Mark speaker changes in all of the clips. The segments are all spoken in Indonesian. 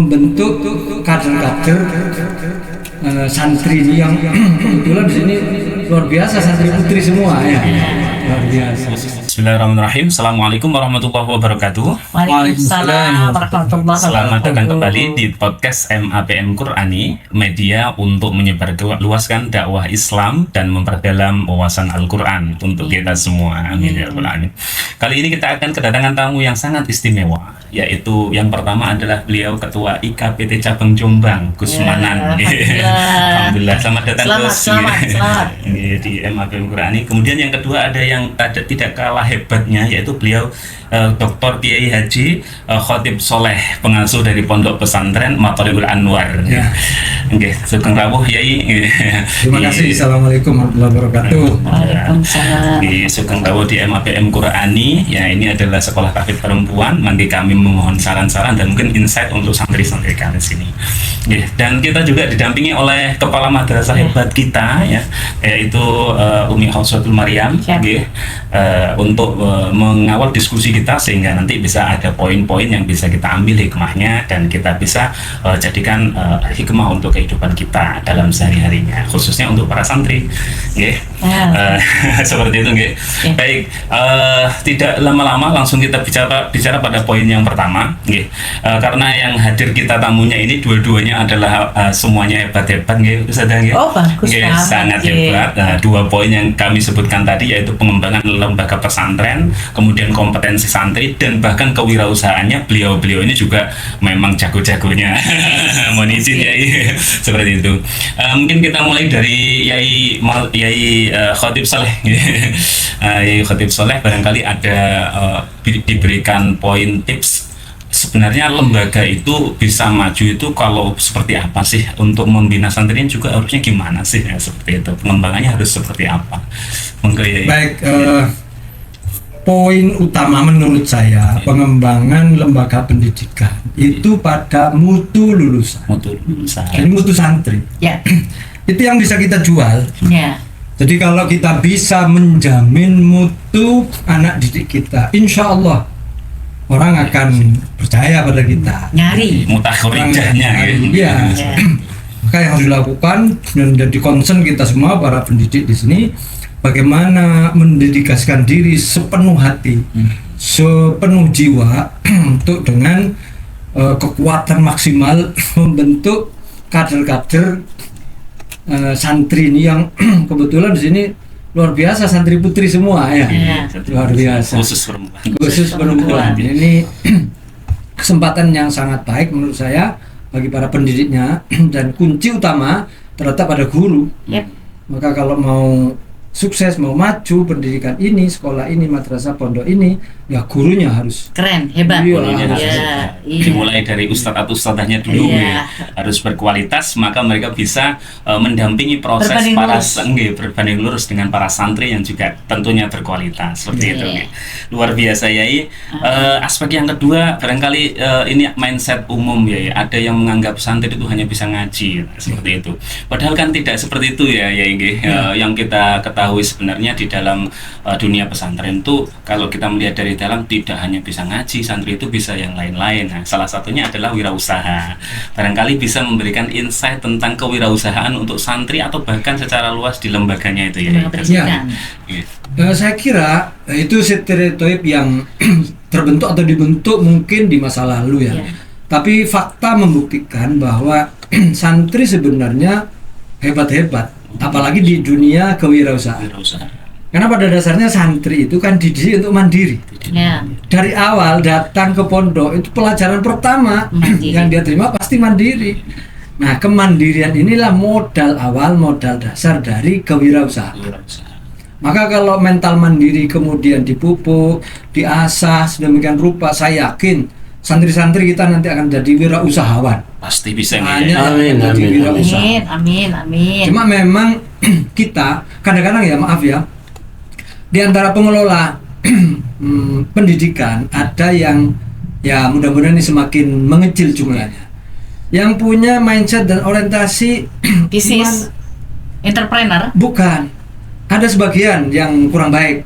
Speaker 1: membentuk kader-kader santri yang kebetulan di sini luar biasa, santri putri semua ya, luar biasa.
Speaker 2: Bismillahirrahmanirrahim. Assalamualaikum warahmatullahi wabarakatuh.
Speaker 3: Waalaikumsalam warahmatullahi wabarakatuh.
Speaker 2: Selamat datang kembali di podcast MAPM Qur'ani, media untuk menyebarluaskan dakwah Islam dan memperdalam wawasan Al-Quran untuk kita semua. Amin ya rabbal alamin. Kali ini kita akan kedatangan tamu yang sangat istimewa, yaitu yang pertama adalah beliau Ketua IKPT Cabang Jombang, Gus Manan. Alhamdulillah, selamat datang Gus.
Speaker 3: Selamat.
Speaker 2: Di MAPM Qur'ani. Kemudian yang kedua ada yang tidak kalah hebatnya, yaitu beliau Dr. Kiai Haji Khotib Soleh, pengasuh dari Pondok Pesantren Mathoribul Anwar.
Speaker 1: Ya.
Speaker 2: Oke, sugeng rawuh Yai.
Speaker 1: Terima kasih. Assalamualaikum warahmatullahi wabarakatuh.
Speaker 3: Waalaikumsalam.
Speaker 2: Di sugeng rawuh di MAPM Qur'ani. Ya, ini adalah sekolah tahfidz perempuan. Nanti kami memohon saran-saran dan mungkin insight untuk santri-santri kami sini. Ya, dan kita juga didampingi oleh kepala madrasah hebat kita, ya, yaitu Umi Hafsatul Maryam, untuk mengawal diskusi kita sehingga nanti bisa ada poin-poin yang bisa kita ambil hikmahnya dan kita bisa jadikan hikmah untuk kehidupan kita dalam sehari-harinya, khususnya untuk para santri. Seperti itu. Baik, tidak lama-lama langsung kita bicara pada poin yang pertama. Karena yang hadir kita tamunya ini dua-duanya adalah semuanya hebat-hebat.
Speaker 3: Oh, bagus banget.
Speaker 2: Sangat hebat. Dua poin yang kami sebutkan tadi, yaitu pengembangan lembaga pesantren, kemudian kompetensi santri, dan bahkan kewirausahaannya beliau ini juga memang jago-jagonya. Mohon izin ya, seperti itu. Mungkin kita mulai dari Yai Khotib Soleh. Yai Khotib Soleh barangkali ada diberikan poin tips. Sebenarnya lembaga itu bisa maju itu kalau seperti apa sih, untuk membina santri juga harusnya gimana sih, ya, seperti itu, pengembangannya harus seperti apa?
Speaker 1: Baik, poin utama menurut saya pengembangan lembaga pendidikan itu pada mutu lulusan. Jadi mutu santri.
Speaker 3: Ya.
Speaker 1: Itu yang bisa kita jual.
Speaker 3: Ya.
Speaker 1: Jadi kalau kita bisa menjamin mutu anak didik kita, insya Allah orang akan percaya pada kita.
Speaker 3: Nyari.
Speaker 2: Mutakhrijahnya.
Speaker 1: Iya. Maka yang harus dilakukan dan jadi concern kita semua para pendidik di sini, bagaimana mendedikasikan diri sepenuh hati, sepenuh jiwa untuk dengan kekuatan maksimal membentuk kader-kader santri ini yang kebetulan di sini luar biasa, santri putri semua ya. Luar biasa. Khusus perempuan. Ini kesempatan yang sangat baik menurut saya bagi para pendidiknya, dan kunci utama terletak pada guru. Maka kalau mau sukses, mau maju pendidikan ini, sekolah ini, madrasah pondok ini, ya gurunya harus
Speaker 3: keren, hebat.
Speaker 2: Dimulai dari ustadz atau ustadzahnya dulu, harus berkualitas, maka mereka bisa mendampingi proses berbanding lurus dengan para santri yang juga tentunya berkualitas, seperti itu. Luar biasa Yai. Aspek yang kedua barangkali ini mindset umum ya, ada yang menganggap santri itu hanya bisa ngaji, seperti itu. Padahal kan tidak seperti itu ya Yai. Yang kita ketahui sebenarnya di dalam dunia pesantren itu, kalau kita melihat dari dalam, tidak hanya bisa ngaji, santri itu bisa yang lain-lain. Nah, salah satunya adalah wirausaha. Barangkali bisa memberikan insight tentang kewirausahaan untuk santri atau bahkan secara luas di lembaganya itu ya.
Speaker 1: Saya kira itu stereotip yang terbentuk atau dibentuk mungkin di masa lalu ya. Tapi fakta membuktikan bahwa santri sebenarnya hebat-hebat, apalagi di dunia kewirausahaan. Karena pada dasarnya santri itu kan dididik untuk mandiri. Dari awal datang ke pondok itu pelajaran pertama yang dia terima pasti mandiri. Nah, kemandirian inilah modal awal, modal dasar dari kewirausahaan. Maka kalau mental mandiri kemudian dipupuk, diasah sedemikian rupa, saya yakin santri-santri kita nanti akan jadi wirausahawan.
Speaker 2: Pasti bisa.
Speaker 3: Amin.
Speaker 1: Cuma memang kita kadang-kadang ya, maaf ya, di antara pengelola pendidikan ada yang ya mudah-mudahan ini semakin mengecil jumlahnya, yang punya mindset dan orientasi
Speaker 3: bisnis entrepreneur.
Speaker 1: Bukan, ada sebagian yang kurang baik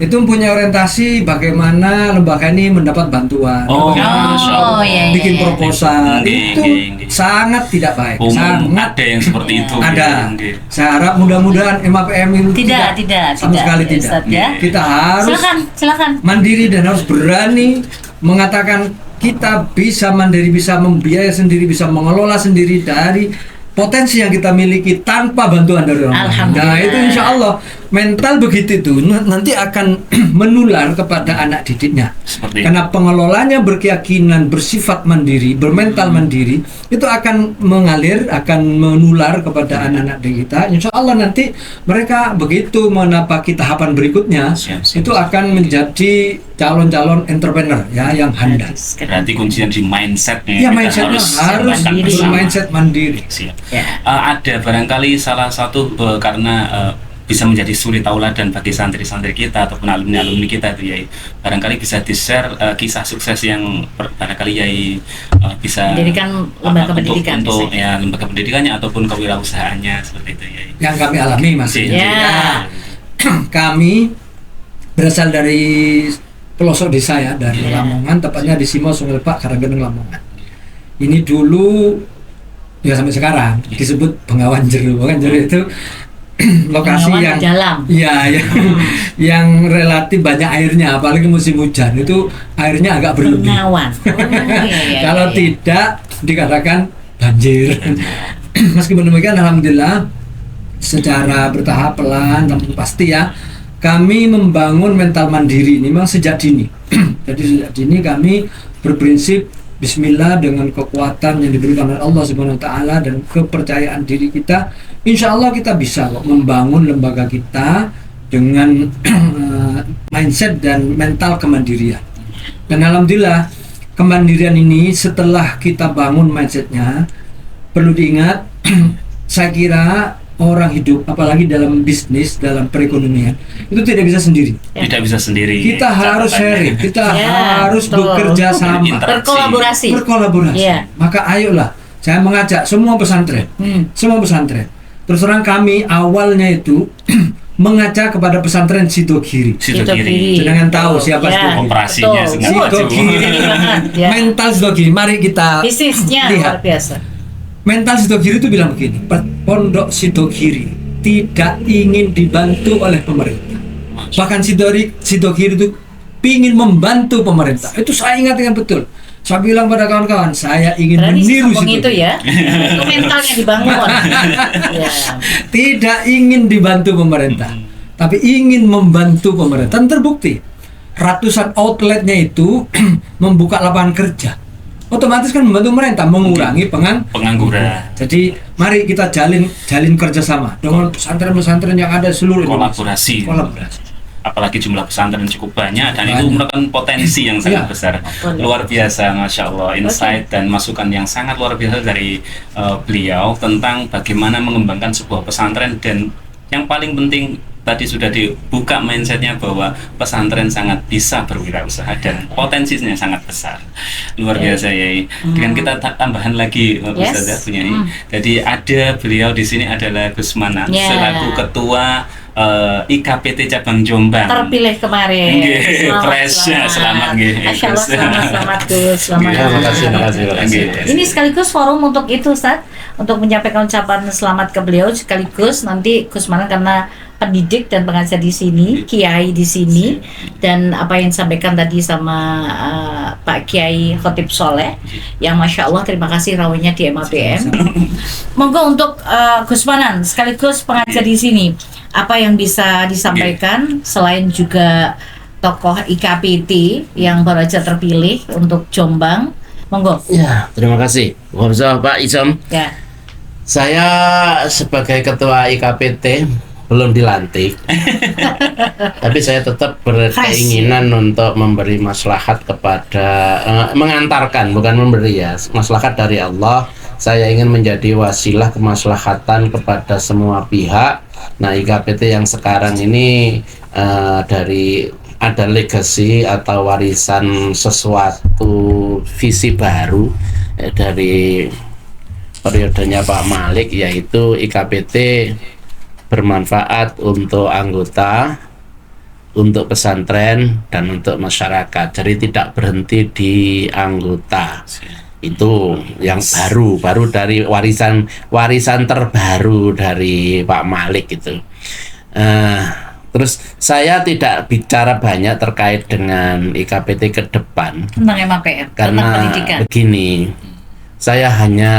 Speaker 1: Itu mempunyai orientasi bagaimana lembaga ini mendapat bantuan,
Speaker 2: Oh,
Speaker 1: bagaimana
Speaker 2: Masya Allah.
Speaker 3: iya,
Speaker 1: bikin
Speaker 3: iya.
Speaker 1: proposal. Itu sangat tidak baik.
Speaker 2: Umum
Speaker 1: Sangat
Speaker 2: ada yang seperti itu.
Speaker 1: ada.
Speaker 2: Nggih.
Speaker 1: Saya harap mudah-mudahan MAPM itu
Speaker 3: Tidak,
Speaker 1: sama sekali tidak.
Speaker 3: Ustaz, ya.
Speaker 1: Kita harus
Speaker 3: Silakan.
Speaker 1: mandiri dan harus berani mengatakan kita bisa mandiri, bisa membiayai sendiri, bisa mengelola sendiri dari potensi yang kita miliki tanpa bantuan dari orang lain.
Speaker 3: Alhamdulillah.
Speaker 1: Nah itu insya Allah mental begitu itu nanti akan menular kepada anak didiknya.
Speaker 2: Seperti
Speaker 1: Karena pengelolanya berkeyakinan, bersifat mandiri, bermental mandiri, itu akan mengalir, akan menular kepada anak-anak didik kita. Insya Allah nanti mereka begitu menapaki tahapan berikutnya,
Speaker 2: Siap, siap.
Speaker 1: itu akan menjadi calon-calon entrepreneur ya yang handal.
Speaker 2: Berarti kuncinya di mindsetnya.
Speaker 1: Ya
Speaker 2: Kita
Speaker 1: mindsetnya harus
Speaker 2: siapkan bersama.
Speaker 1: bermindset mandiri.
Speaker 2: Siap.
Speaker 3: Ya.
Speaker 2: Ada barangkali salah satu karena bisa menjadi suri tauladan bagi santri-santri kita ataupun alumni-alumni kita itu Yai. Barangkali bisa di-share kisah sukses yang barangkali Yai bisa
Speaker 3: Mendirikan lembaga pendidikan
Speaker 2: untuk
Speaker 3: misalnya.
Speaker 2: ya lembaga pendidikannya ataupun kewirausahaannya seperti itu Yai.
Speaker 1: Yang kami alami masih.
Speaker 3: Ya.
Speaker 1: Kami berasal dari pelosok desa ya, dari Lamongan, tepatnya di Simo Sungai Lepak, Karanggeneng, Lamongan. Ini dulu ya sampai sekarang disebut Bengawan Jeru. Bengawan Jeru itu lokasi
Speaker 3: Bengawan
Speaker 1: yang
Speaker 3: dalam.
Speaker 1: ya yang relatif banyak airnya, apalagi musim hujan itu airnya agak berlebih.
Speaker 3: Bengawan. Iya,
Speaker 1: Kalau
Speaker 3: iya.
Speaker 1: tidak dikatakan banjir. Meskipun demikian alhamdulillah secara bertahap pelan tapi pasti ya kami membangun mental mandiri ini memang sejak dini. Jadi sejak dini kami berprinsip Bismillah dengan kekuatan yang diberikan oleh Allah Subhanahu Wa Taala dan kepercayaan diri kita, insya Allah kita bisa kok membangun lembaga kita dengan mindset dan mental kemandirian. Dan alhamdulillah kemandirian ini setelah kita bangun mindsetnya, perlu diingat, saya kira orang hidup apalagi dalam bisnis, dalam perekonomian itu tidak bisa sendiri.
Speaker 2: Tidak bisa sendiri.
Speaker 1: Kita harus sharing, kita harus
Speaker 3: betul.
Speaker 1: bekerja sama,
Speaker 3: Berkolaborasi.
Speaker 1: berkolaborasi.
Speaker 3: Iya.
Speaker 1: Maka ayolah, saya mengajak semua pesantren, semua pesantren. Terus terang kami awalnya itu mengajak kepada pesantren Sidogiri.
Speaker 2: Situ
Speaker 3: Situ
Speaker 2: kiri.
Speaker 3: kiri.
Speaker 1: Jangan tahu siapa
Speaker 3: Ya,
Speaker 1: Sidogiri.
Speaker 2: Operasinya
Speaker 3: betul.
Speaker 2: sangat maju.
Speaker 1: Sidogiri,
Speaker 3: Ya.
Speaker 1: mental Sidogiri. Mari kita
Speaker 3: Bisnisnya
Speaker 1: lihat.
Speaker 3: luar biasa.
Speaker 1: Mental Sidogiri itu bilang begini, Pondok Sidogiri tidak ingin dibantu oleh pemerintah. Bahkan Sidogiri itu ingin membantu pemerintah. Itu saya ingat dengan betul. Saya bilang pada kawan-kawan, saya ingin
Speaker 3: Berarti
Speaker 1: meniru
Speaker 3: sesombong itu
Speaker 1: Sidogiri.
Speaker 3: ya. Itu mentalnya dibangun. Ya.
Speaker 1: Tidak ingin dibantu pemerintah, tapi ingin membantu pemerintah. Dan terbukti, ratusan outletnya itu membuka lapangan kerja. Otomatis kan membantu pemerintah mengurangi
Speaker 2: Pengangguran.
Speaker 1: Jadi mari kita jalin kerjasama dengan pesantren-pesantren yang ada seluruh Indonesia.
Speaker 2: Kolaborasi. Apalagi jumlah pesantren cukup banyak dan itu merupakan potensi yang sangat besar. Luar biasa, Masya Allah, insight dan masukan yang sangat luar biasa dari beliau tentang bagaimana mengembangkan sebuah pesantren, dan yang paling penting tadi sudah dibuka mindsetnya bahwa pesantren sangat bisa berwirausaha dan potensinya sangat besar. Luar biasa ya. Dengan kita tambahan lagi Ustazah punya ini. Jadi ada beliau di sini adalah Gus Manan selaku ketua IKPT cabang Jombang.
Speaker 3: Terpilih kemarin.
Speaker 2: Selamat nggih.
Speaker 3: Masya Allah, selamat Gus. Selamat.
Speaker 4: Terima kasih.
Speaker 3: Ini sekaligus forum untuk itu, Ustaz, untuk menyampaikan ucapan selamat ke beliau, sekaligus nanti Gus Manan karena pendidik dan pengajar di sini, kiai di sini, dan apa yang disampaikan tadi sama Pak Kiai Khotib Soleh, yang Masya Allah terima kasih rawuhnya di MAPM. Monggo untuk Gus Manan sekaligus pengajar di sini, apa yang bisa disampaikan selain juga tokoh IKPT yang baru aja terpilih untuk Jombang. Monggo.
Speaker 4: Ya, terima kasih. Waalaikumsalam Pak Izam.
Speaker 3: Ya.
Speaker 4: Saya sebagai ketua IKPT belum dilantik, tapi saya tetap berkeinginan untuk memberi maslahat kepada mengantarkan, bukan memberi ya, maslahat dari Allah. Saya ingin menjadi wasilah kemaslahatan kepada semua pihak. Nah, IKPT yang sekarang ini dari ada legacy atau warisan sesuatu visi baru dari periodenya Pak Malik, yaitu IKPT bermanfaat untuk anggota, untuk pesantren dan untuk masyarakat. Jadi tidak berhenti di anggota. Itu yang baru dari warisan terbaru dari Pak Malik itu. Terus saya tidak bicara banyak terkait dengan IKPT ke depan
Speaker 3: Tentang MAPR, tentang
Speaker 4: karena
Speaker 3: pendidikan.
Speaker 4: begini, saya hanya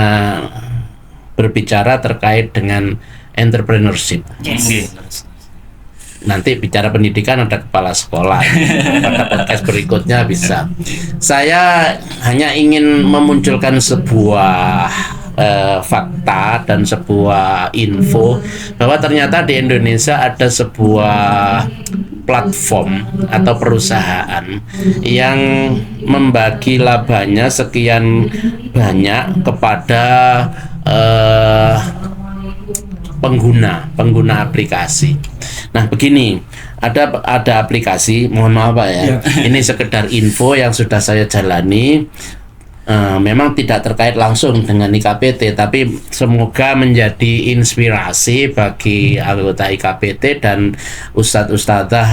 Speaker 4: berbicara terkait dengan entrepreneurship.
Speaker 3: Yes.
Speaker 4: Nanti bicara pendidikan ada kepala sekolah. Pada podcast berikutnya bisa. Saya hanya ingin memunculkan sebuah fakta dan sebuah info bahwa ternyata di Indonesia ada sebuah platform atau perusahaan yang membagi labanya sekian banyak kepada pengguna aplikasi. Nah, begini, ada aplikasi, mohon maaf Pak ya. Ini sekedar info yang sudah saya jalani. Memang tidak terkait langsung dengan IKPT, tapi semoga menjadi inspirasi bagi anggota IKPT dan ustadz-ustadzah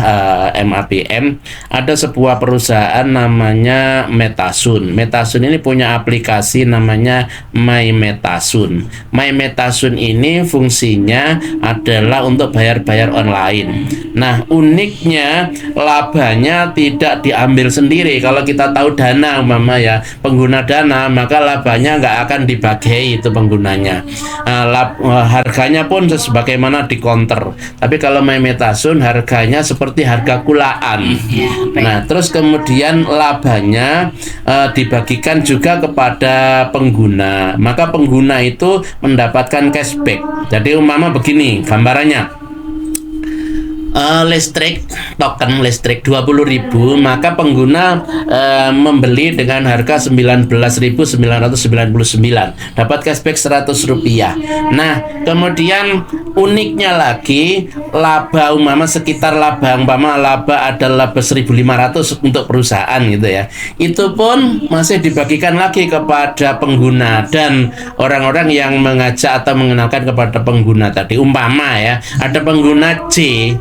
Speaker 4: MAPM. Ada sebuah perusahaan namanya Metasun. Metasun ini punya aplikasi namanya My Metasun. My Metasun ini fungsinya adalah untuk bayar-bayar online. Nah, uniknya labanya tidak diambil sendiri. Kalau kita tahu Dana umpama ya, pengguna Dana, maka labanya nggak akan dibagi itu penggunanya. Harganya pun sebagaimana di counter. Tapi kalau My Metasun harganya seperti harga kulaan. Nah, terus kemudian labanya dibagikan juga kepada pengguna. Maka pengguna itu mendapatkan cashback. Jadi umpama begini gambarannya. Token listrik 20.000, maka pengguna membeli dengan harga 19.999, dapat cashback Rp100. Nah, kemudian uniknya lagi laba sekitar laba ada laba 1.500 untuk perusahaan gitu ya. Itu pun masih dibagikan lagi kepada pengguna dan orang-orang yang mengajak atau mengenalkan kepada pengguna tadi. Umpama ya, ada pengguna C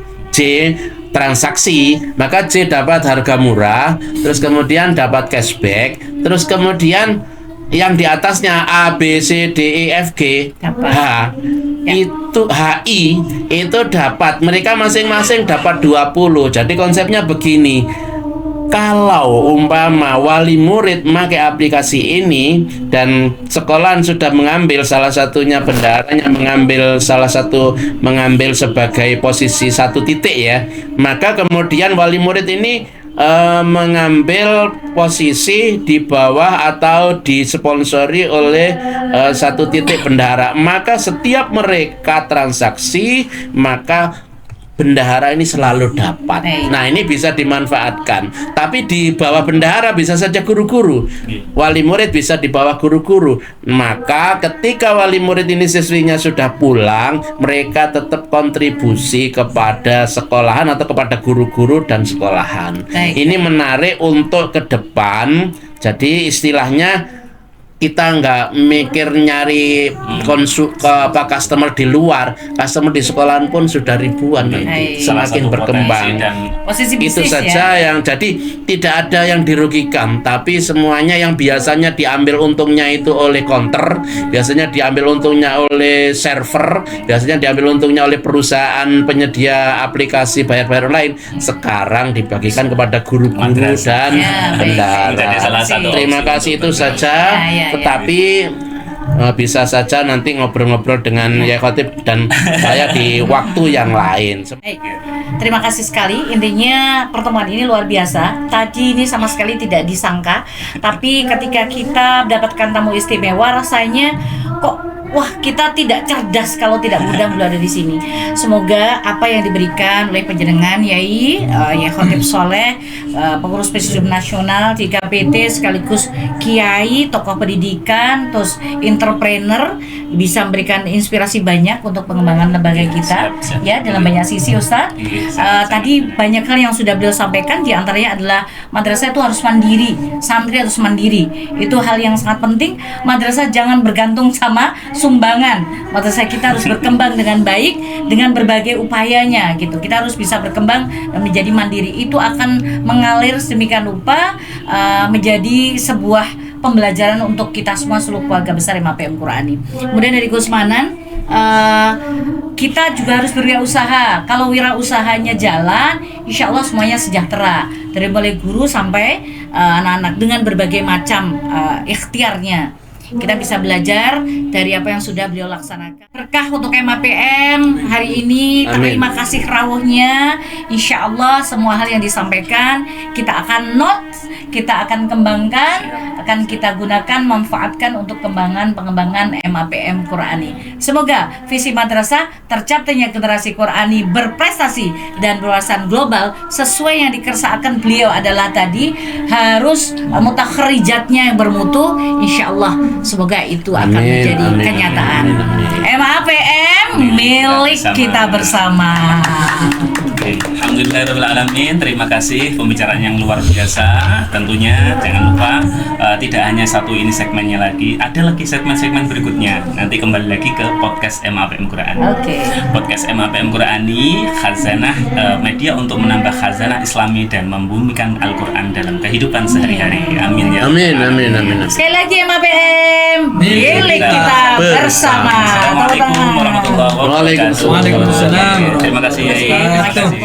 Speaker 4: transaksi, maka C dapat harga murah, terus kemudian dapat cashback, terus kemudian yang di atasnya A, B, C, D, E, F, G, H, itu HI itu dapat, mereka masing-masing dapat 20. Jadi konsepnya begini, kalau umpama wali murid memakai aplikasi ini dan sekolahan sudah mengambil salah satunya, bendaharanya mengambil sebagai posisi 1 titik ya, maka kemudian wali murid ini mengambil posisi di bawah atau disponsori oleh 1 titik bendahara. Maka setiap mereka transaksi, maka bendahara ini selalu dapat. Nah, ini bisa dimanfaatkan. Tapi di bawah bendahara bisa saja guru-guru. Wali murid bisa di bawah guru-guru. Maka ketika wali murid ini siswinya sudah pulang, mereka tetap kontribusi kepada sekolahan atau kepada guru-guru dan sekolahan. Ini menarik untuk ke depan. Jadi istilahnya kita nggak mikir nyari customer di luar, customer di sekolahan pun sudah ribuan nanti, semakin berkembang. Itu saja yang jadi tidak ada yang dirugikan, tapi semuanya yang biasanya diambil untungnya itu oleh counter, biasanya diambil untungnya oleh server, biasanya diambil untungnya oleh perusahaan penyedia aplikasi bayar-bayar online, sekarang dibagikan kepada guru-guru dan bendahara. Terima kasih, itu saja. Tetapi bisa saja nanti ngobrol-ngobrol dengan Yai Khotib dan saya di waktu yang lain.
Speaker 3: Terima kasih sekali. Intinya pertemuan ini luar biasa. Tadi ini sama sekali tidak disangka, tapi ketika kita mendapatkan tamu istimewa, rasanya kok wah, kita tidak cerdas kalau tidak mudah berada di sini. Semoga apa yang diberikan oleh panjenengan Yai Khotib Soleh, pengurus presidium nasional di KPT sekaligus kiai, tokoh pendidikan, terus entrepreneur, bisa memberikan inspirasi banyak untuk pengembangan lembaga kita ya dalam banyak sisi, Ustadz. Tadi banyak hal yang sudah beliau sampaikan, di antaranya adalah madrasah itu harus mandiri, santri harus mandiri. Itu hal yang sangat penting. Madrasah jangan bergantung sama sumbangan. Maksud saya kita harus berkembang dengan baik dengan berbagai upayanya gitu. Kita harus bisa berkembang dan menjadi mandiri. Itu akan mengalir sedemikian rupa menjadi sebuah pembelajaran untuk kita semua seluruh keluarga besar MAPM Qurani. Kemudian dari Gus Manan, kita juga harus berwirausaha. Kalau wirausahanya jalan, insya Allah semuanya sejahtera. Dari mulai guru sampai anak-anak dengan berbagai macam ikhtiarnya. Kita bisa belajar dari apa yang sudah beliau laksanakan. Berkah untuk MAPM hari ini. Terima kasih rawuhnya. Insya Allah semua hal yang disampaikan kita akan note, kita akan kembangkan, akan kita gunakan, manfaatkan untuk pengembangan MAPM Qurani. Semoga visi madrasah tercapainya generasi Qurani berprestasi dan berwawasan global sesuai yang dikersakan beliau adalah tadi harus mutakharijatnya yang bermutu. Insya Allah semoga itu akan menjadi kenyataan. MAPM milik kita bersama.
Speaker 2: Alhamdulillahirrahmanirrahim. Terima kasih pembicaraan yang luar biasa. Tentunya jangan lupa tidak hanya satu ini segmennya lagi, ada lagi segmen-segmen berikutnya. Nanti kembali lagi ke podcast MAPM Qurani. Podcast MAPM Qurani, khazanah media untuk menambah khazanah Islami dan membumikan Al-Quran dalam kehidupan sehari-hari. Amin ya.
Speaker 4: Amin, amin, amin.
Speaker 3: Sekali lagi MAPM milik kita bersama.
Speaker 2: Assalamualaikum warahmatullahi wabarakatuh.
Speaker 4: Waalaikumsalam.
Speaker 1: Waalaikumsalam.
Speaker 2: Terima kasih.
Speaker 3: Terima kasih.